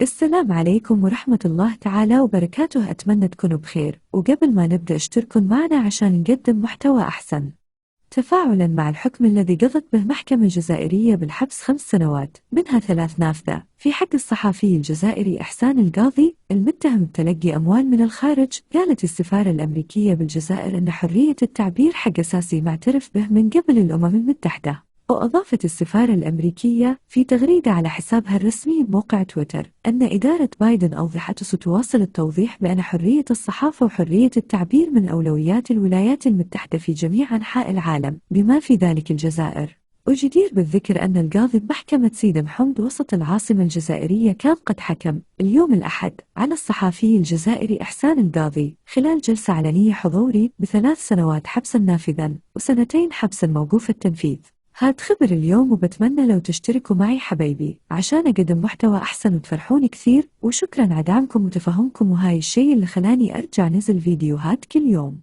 السلام عليكم ورحمة الله تعالى وبركاته، أتمنى تكونوا بخير. وقبل ما نبدأ اشتركوا معنا عشان نقدم محتوى أحسن. تفاعلا مع الحكم الذي قضت به محكمة جزائرية بالحبس 5 سنوات منها 3 نافذة في حق الصحفي الجزائري إحسان القاضي المتهم بتلقي أموال من الخارج، قالت السفارة الأمريكية بالجزائر أن حرية التعبير حق أساسي معترف به من قبل الأمم المتحدة. وأضافت السفارة الأمريكية في تغريدة على حسابها الرسمي بموقع تويتر أن إدارة بايدن أوضحت وستواصل التوضيح بأن حرية الصحافة وحرية التعبير من أولويات الولايات المتحدة في جميع أنحاء العالم بما في ذلك الجزائر. وجدير بالذكر أن القاضي بمحكمة سيدي محمد وسط العاصمة الجزائرية كان قد حكم اليوم الأحد على الصحفي الجزائري إحسان القاضي خلال جلسة علنية حضوري ب3 سنوات حبسا نافذا و2 حبسا موقوف التنفيذ. هاد خبر اليوم، وبتمنى لو تشتركوا معي حبايبي عشان أقدم محتوى أحسن وتفرحوني كثير، وشكرا على دعمكم وتفهمكم، وهاي الشي اللي خلاني أرجع نزل فيديوهات كل يوم.